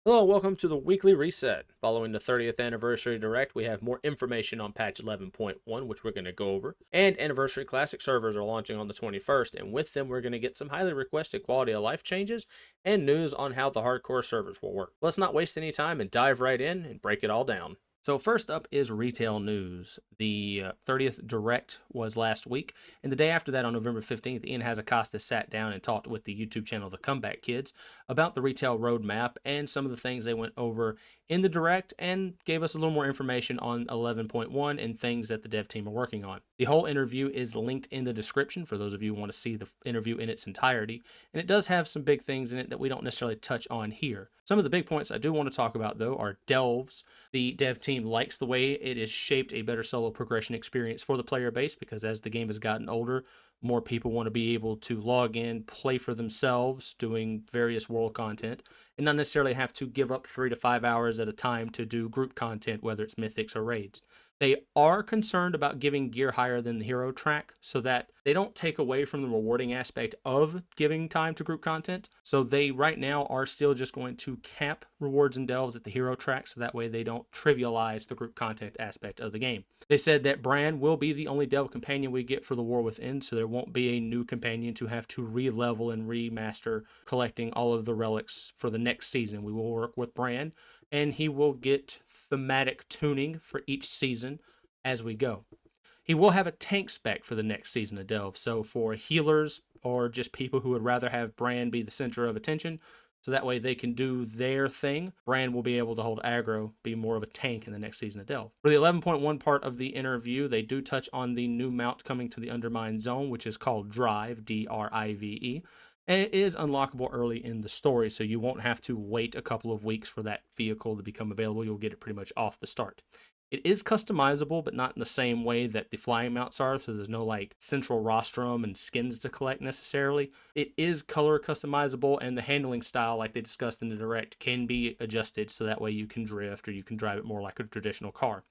Hello, welcome to the weekly reset. Following the 30th anniversary direct, we have more information on patch 11.1, which we're going to go over. And anniversary classic servers are launching on the 21st, and with them, we're going to get some highly requested quality of life changes and news on how the hardcore servers will work. Let's not waste any time and dive right in and break it all down. So first up is retail news. The 30th Direct was last week, and the day after that, on November 15th, Ian Hazacasta sat down and talked with the YouTube channel The Comeback Kids about the retail roadmap and some of the things they went over in the Direct, and gave us a little more information on 11.1 and things that the dev team are working on. The whole interview is linked in the description for those of you who want to see the interview in its entirety, and it does have some big things in it that we don't necessarily touch on here. Some of the big points I do want to talk about, though, are delves. The dev team likes the way it has shaped a better solo progression experience for the player base, because as the game has gotten older, more people want to be able to log in, play for themselves, doing various world content, and not necessarily have to give up 3 to 5 hours at a time to do group content, whether it's mythics or raids. They are concerned about giving gear higher than the hero track so that they don't take away from the rewarding aspect of giving time to group content. So they right now are still just going to cap rewards and delves at the hero track, so that way they don't trivialize the group content aspect of the game. They said that Bran will be the only delve companion we get for the War Within, so there won't be a new companion to have to re-level and remaster collecting all of the relics for the next season. We will work with Bran, and he will get thematic tuning for each season as we go. He will have a tank spec for the next season of Delve, so for healers or just people who would rather have Bran be the center of attention, so that way they can do their thing, Bran will be able to hold aggro, be more of a tank in the next season of Delve. For the 11.1 part of the interview, they do touch on the new mount coming to the Undermined Zone, which is called Drive, D-R-I-V-E. And it is unlockable early in the story, so you won't have to wait a couple of weeks for that vehicle to become available. You'll get it pretty much off the start. It is customizable, but not in the same way that the flying mounts are, so there's no like central rostrum and skins to collect necessarily. It is color customizable, and the handling style, like they discussed in the Direct, can be adjusted so that way you can drift or you can drive it more like a traditional car.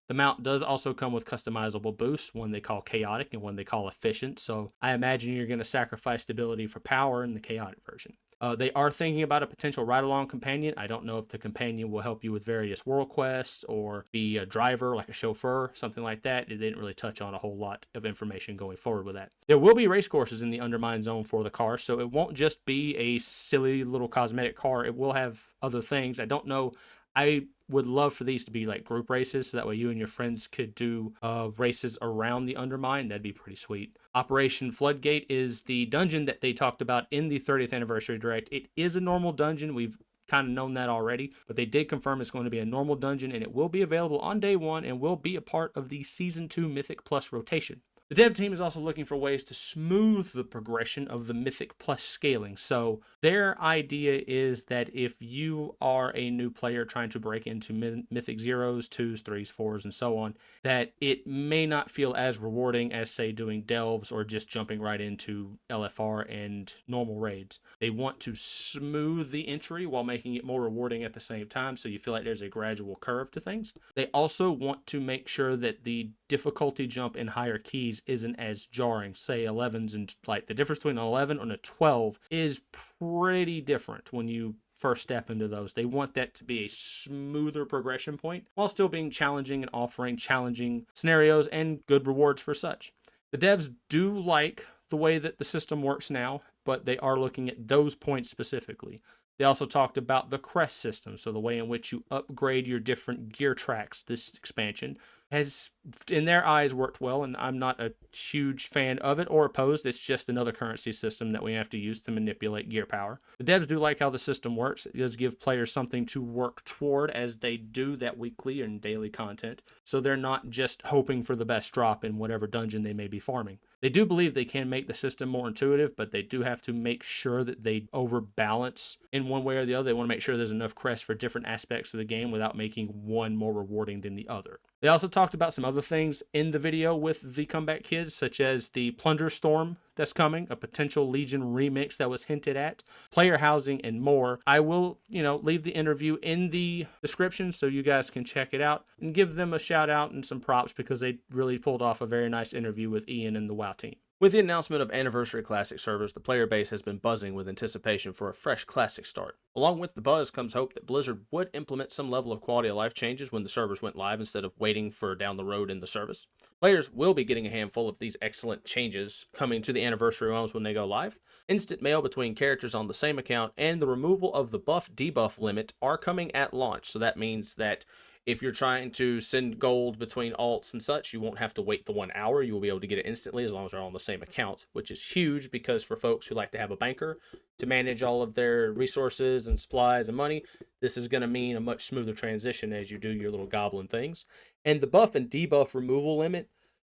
The mount does also come with customizable boosts, one they call chaotic and one they call efficient, so I imagine you're going to sacrifice stability for power in the chaotic version. They are thinking about a potential ride-along companion. I don't know if the companion will help you with various world quests or be a driver, like a chauffeur, something like that. It didn't really touch on a whole lot of information going forward with that. There will be race courses in the Undermined Zone for the car, so it won't just be a silly little cosmetic car. It will have other things. I don't know. I would love for these to be like group races, so that way you and your friends could do races around the Undermine. That'd be pretty sweet. Operation Floodgate is the dungeon that they talked about in the 30th anniversary direct. It is a normal dungeon. We've kind of known that already, but they did confirm it's going to be a normal dungeon, and it will be available on day one and will be a part of the Season 2 Mythic Plus rotation. The dev team is also looking for ways to smooth the progression of the Mythic Plus scaling. So their idea is that if you are a new player trying to break into Mythic Zeros, 2s, 3s, 4s, and so on, that it may not feel as rewarding as, say, doing delves or just jumping right into LFR and normal raids. They want to smooth the entry while making it more rewarding at the same time, so you feel like there's a gradual curve to things. They also want to make sure that the difficulty jump in higher keys isn't as jarring. Say 11s, and like the difference between an 11 and a 12 is pretty different when you first step into those. They want that to be a smoother progression point while still being challenging and offering challenging scenarios and good rewards for such. The devs do like the way that the system works now, but they are looking at those points specifically. They also talked about the crest system, so the way in which you upgrade your different gear tracks this expansion has, in their eyes, worked well, and I'm not a huge fan of it or opposed. It's just another currency system that we have to use to manipulate gear power. The devs do like how the system works. It does give players something to work toward as they do that weekly and daily content, so they're not just hoping for the best drop in whatever dungeon they may be farming. They do believe they can make the system more intuitive, but they do have to make sure that they overbalance in one way or the other. They want to make sure there's enough crests for different aspects of the game without making one more rewarding than the other. They also talked about some other things in the video with the Comeback Kids, such as the Plunder Storm that's coming, a potential Legion remix that was hinted at, player housing, and more. I will, leave the interview in the description so you guys can check it out and give them a shout out and some props because they really pulled off a very nice interview with Ian and the WoW team. With the announcement of Anniversary Classic servers, the player base has been buzzing with anticipation for a fresh Classic start. Along with the buzz comes hope that Blizzard would implement some level of quality of life changes when the servers went live instead of waiting for down the road in the service. Players will be getting a handful of these excellent changes coming to the Anniversary realms when they go live. Instant mail between characters on the same account and the removal of the buff debuff limit are coming at launch, so that means that if you're trying to send gold between alts and such, you won't have to wait the 1 hour. You will be able to get it instantly as long as they're all on the same account, which is huge because for folks who like to have a banker to manage all of their resources and supplies and money, this is going to mean a much smoother transition as you do your little goblin things. And the buff and debuff removal limit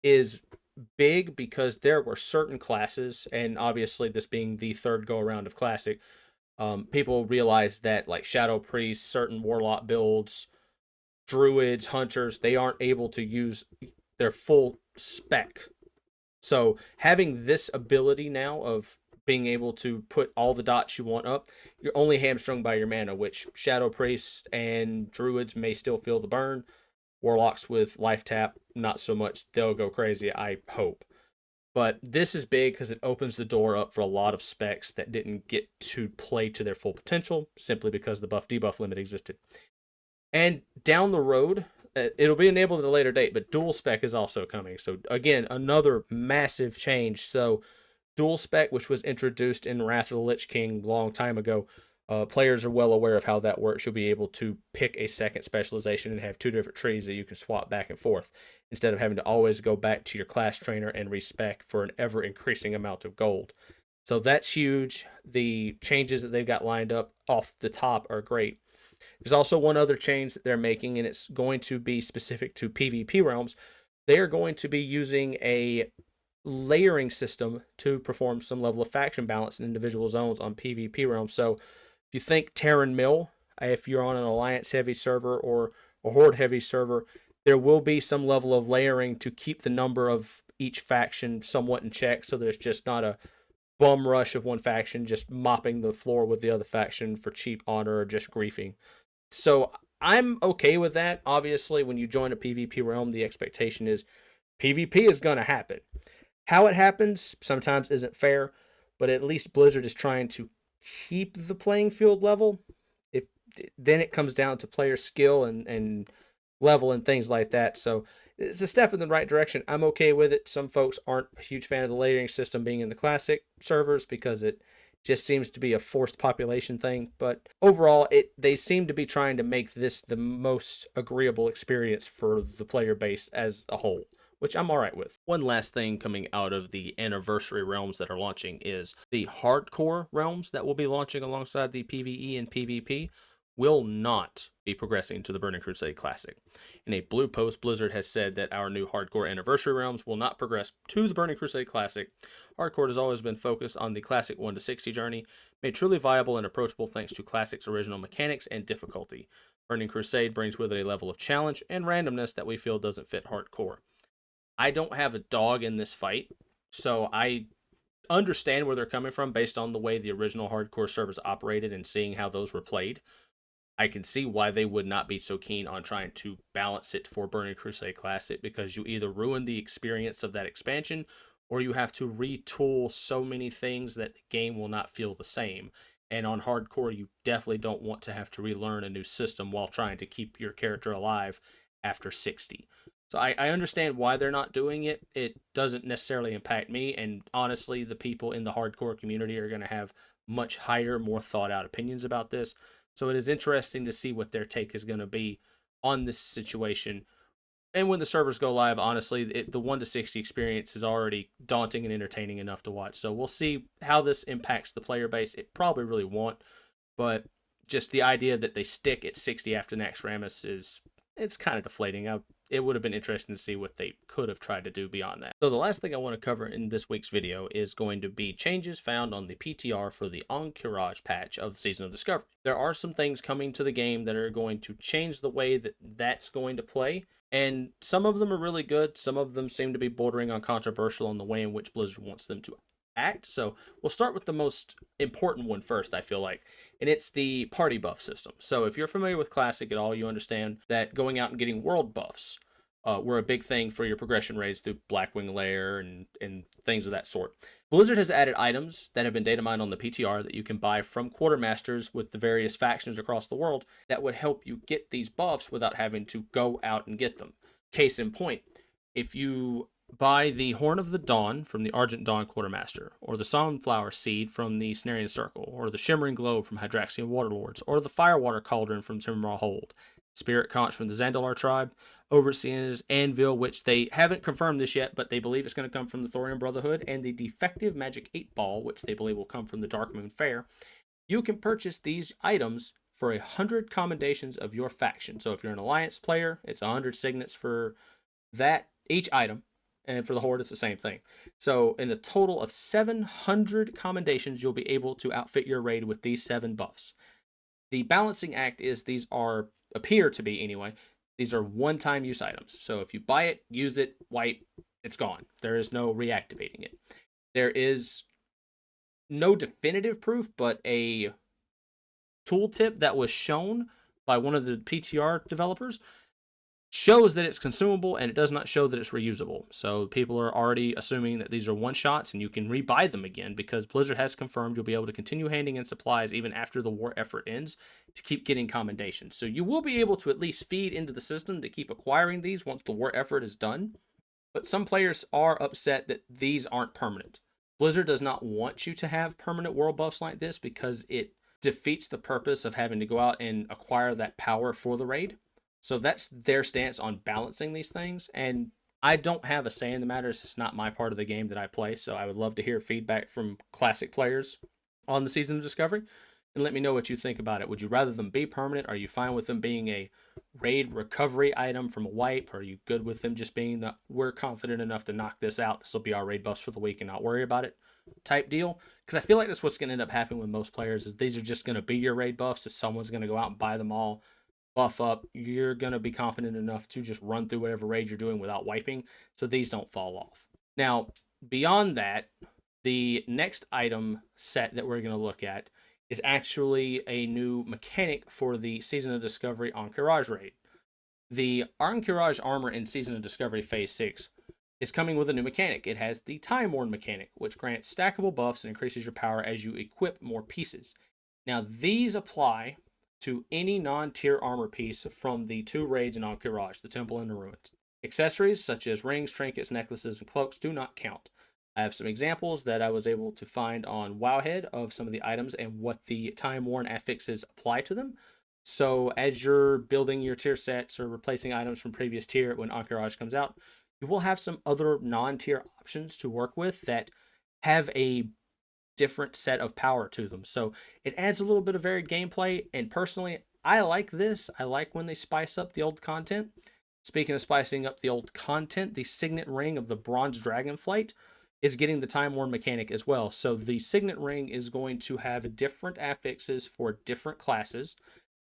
is big because there were certain classes, and obviously this being the third go around of Classic, people realized that like Shadow Priests, certain Warlock builds, Druids, Hunters, they aren't able to use their full spec. So having this ability now of being able to put all the dots you want up, you're only hamstrung by your mana, which Shadow Priests and Druids may still feel the burn. Warlocks with life tap, not so much. They'll go crazy, I hope. But this is big because it opens the door up for a lot of specs that didn't get to play to their full potential simply because the buff debuff limit existed. And down the road, it'll be enabled at a later date, but dual spec is also coming. So again, another massive change. So dual spec, which was introduced in Wrath of the Lich King a long time ago, players are well aware of how that works. You'll be able to pick a second specialization and have two different trees that you can swap back and forth instead of having to always go back to your class trainer and respec for an ever increasing amount of gold. So that's huge. The changes that they've got lined up off the top are great. There's also one other change that they're making, and it's going to be specific to PvP realms. They are going to be using a layering system to perform some level of faction balance in individual zones on PvP realms. So if you think Terran Mill, if you're on an Alliance heavy server or a Horde heavy server, there will be some level of layering to keep the number of each faction somewhat in check, so there's just not a bum rush of one faction just mopping the floor with the other faction for cheap honor or just griefing. So I'm okay with that. Obviously, when you join a PvP realm, the expectation is PvP is going to happen. How it happens sometimes isn't fair, but at least Blizzard is trying to keep the playing field level. If then it comes down to player skill and level and things like that. So it's a step in the right direction. I'm okay with it. Some folks aren't a huge fan of the layering system being in the Classic servers because it just seems to be a forced population thing. But overall, they seem to be trying to make this the most agreeable experience for the player base as a whole, which I'm all right with. One last thing coming out of the Anniversary realms that are launching is the hardcore realms that will be launching alongside the PvE and PvP will not be progressing to the Burning Crusade Classic. In a blue post, Blizzard has said that our new hardcore Anniversary realms will not progress to the Burning Crusade Classic. Hardcore has always been focused on the Classic 1 to 60 journey, made truly viable and approachable thanks to Classic's original mechanics and difficulty. Burning Crusade brings with it a level of challenge and randomness that we feel doesn't fit Hardcore. I don't have a dog in this fight, so I understand where they're coming from based on the way the original Hardcore servers operated and seeing how those were played. I can see why they would not be so keen on trying to balance it for Burning Crusade Classic, because you either ruin the experience of that expansion or you have to retool so many things that the game will not feel the same. And on Hardcore, you definitely don't want to have to relearn a new system while trying to keep your character alive after 60. So I understand why they're not doing it. It doesn't necessarily impact me, and honestly, the people in the Hardcore community are going to have much higher, more thought out opinions about this. So it is interesting to see what their take is going to be on this situation. And when the servers go live, honestly, the 1 to 60 experience is already daunting and entertaining enough to watch. So we'll see how this impacts the player base. It probably really won't, but just the idea that they stick at 60 after Naxxramas it's kind of deflating. It would have been interesting to see what they could have tried to do beyond that. So the last thing I want to cover in this week's video is going to be changes found on the PTR for the Ahn'Qiraj patch of the Season of Discovery. There are some things coming to the game that are going to change the way that that's going to play, and some of them are really good. Some of them seem to be bordering on controversial in the way in which Blizzard wants them to act. So we'll start with the most important one first, I feel like, and it's the party buff system. So if you're familiar with Classic at all, you understand that going out and getting world buffs were a big thing for your progression raids through Blackwing Lair and things of that sort. Blizzard has added items that have been data mined on the PTR that you can buy from quartermasters with the various factions across the world that would help you get these buffs without having to go out and get them. Case in point, if you buy the Horn of the Dawn from the Argent Dawn Quartermaster, or the Sunflower Seed from the Cenarian Circle, or the Shimmering Globe from Hydraxian Waterlords, or the Firewater Cauldron from Timraw Hold, Spirit Conch from the Zandalar tribe, Overseer's Anvil, which they haven't confirmed this yet, but they believe it's going to come from the Thorium Brotherhood, and the Defective Magic 8 Ball, which they believe will come from the Dark Moon Fair. You can purchase these items for 100 commendations of your faction. So if you're an Alliance player, it's 100 signets for that each item, and for the Horde, it's the same thing. So in a total of 700 commendations, you'll be able to outfit your raid with these 7 buffs. The balancing act is these appear to be anyway, these are one-time use items. So if you buy it, use it, wipe, it's gone. There is no reactivating it. There is no definitive proof, but a tooltip that was shown by one of the PTR developers shows that it's consumable, and it does not show that it's reusable. So people are already assuming that these are one-shots and you can rebuy them again, because Blizzard has confirmed you'll be able to continue handing in supplies even after the war effort ends to keep getting commendations. So you will be able to at least feed into the system to keep acquiring these once the war effort is done. But some players are upset that these aren't permanent. Blizzard does not want you to have permanent world buffs like this because it defeats the purpose of having to go out and acquire that power for the raid. So that's their stance on balancing these things, and I don't have a say in the matter. It's not my part of the game that I play, so I would love to hear feedback from classic players on the Season of Discovery, and let me know what you think about it. Would you rather them be permanent? Are you fine with them being a raid recovery item from a wipe? Are you good with them just being the, we're confident enough to knock this out, this will be our raid buffs for the week and not worry about it type deal? Because I feel like that's what's going to end up happening with most players, is these are just going to be your raid buffs, is someone's going to go out and buy them all, buff up, you're going to be confident enough to just run through whatever raid you're doing without wiping, so these don't fall off. Now, beyond that, the next item set that we're going to look at is actually a new mechanic for the Season of Discovery Ahn'Qiraj raid. The Ahn'Qiraj armor in Season of Discovery Phase 6 is coming with a new mechanic. It has the Time Worn mechanic, which grants stackable buffs and increases your power as you equip more pieces. Now, these apply to any non-tier armor piece from the 2 raids in Ahn'Qiraj, the Temple and the Ruins. Accessories such as rings, trinkets, necklaces, and cloaks do not count. I have some examples that I was able to find on Wowhead of some of the items and what the time-worn affixes apply to them. So as you're building your tier sets or replacing items from previous tier when Ahn'Qiraj comes out, you will have some other non-tier options to work with that have a different set of power to them. So it adds a little bit of varied gameplay, and personally, I like this. I like when they spice up the old content. Speaking of spicing up the old content, the Signet Ring of the Bronze Dragonflight is getting the Time Worn mechanic as well. So the Signet Ring is going to have different affixes for different classes,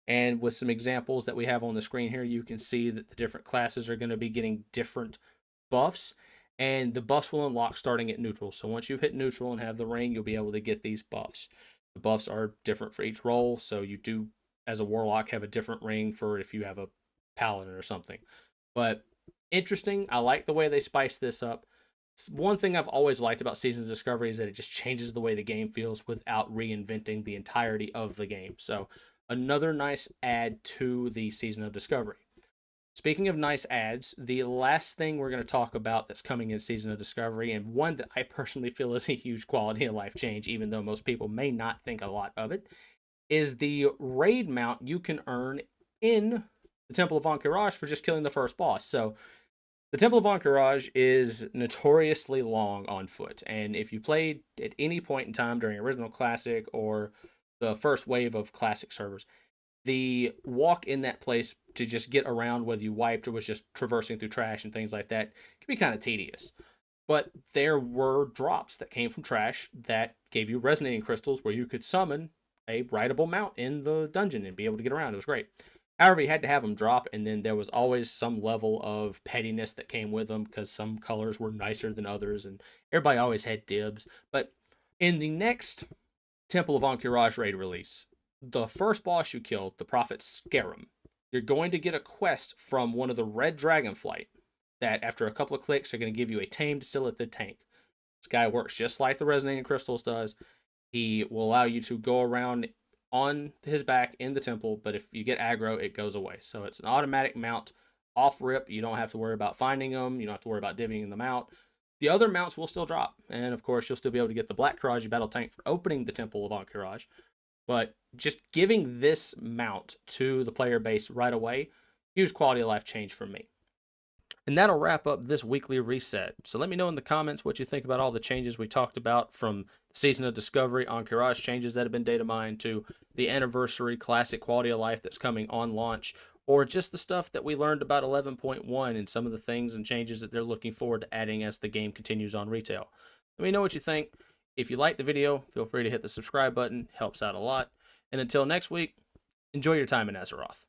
and with some examples that we have on the screen here, you can see that the different classes are going to be getting different buffs, and the buffs will unlock starting at neutral. So once you've hit neutral and have the ring, you'll be able to get these buffs. The buffs are different for each role, so you do, as a warlock, have a different ring for if you have a paladin or something. But interesting. I like the way they spice this up. One thing I've always liked about Season of Discovery is that it just changes the way the game feels without reinventing the entirety of the game. So another nice add to the Season of Discovery. Speaking of nice ads, the last thing we're going to talk about that's coming in Season of Discovery, and one that I personally feel is a huge quality of life change, even though most people may not think a lot of it, is the raid mount you can earn in the Temple of Ahn'Qiraj for just killing the first boss. So the Temple of Ahn'Qiraj is notoriously long on foot, and if you played at any point in time during Original Classic or the first wave of Classic servers, the walk in that place to just get around, whether you wiped or was just traversing through trash and things like that, can be kind of tedious. But there were drops that came from trash that gave you resonating crystals where you could summon a rideable mount in the dungeon and be able to get around. It was great. However, you had to have them drop, and then there was always some level of pettiness that came with them because some colors were nicer than others, and everybody always had dibs. But in the next Temple of Ahn'Qiraj raid release, the first boss you killed, the Prophet Scarum, you're going to get a quest from one of the Red Dragonflight that after a couple of clicks are going to give you a tamed Silithid tank. This guy works just like the Resonating Crystals does. He will allow you to go around on his back in the temple, but if you get aggro, it goes away. So it's an automatic mount off rip. You don't have to worry about finding them. You don't have to worry about divvying them out. The other mounts will still drop. And of course, you'll still be able to get the Black Kiraji battle tank for opening the Temple of Ahn'Qiraj. But just giving this mount to the player base right away, huge quality of life change for me. And that'll wrap up this weekly reset. So let me know in the comments what you think about all the changes we talked about, from the Season of Discovery, Ahn'Qiraj changes that have been data mined, to the Anniversary Classic quality of life that's coming on launch, or just the stuff that we learned about 11.1 and some of the things and changes that they're looking forward to adding as the game continues on retail. Let me know what you think. If you liked the video, feel free to hit the subscribe button. It helps out a lot. And until next week, enjoy your time in Azeroth.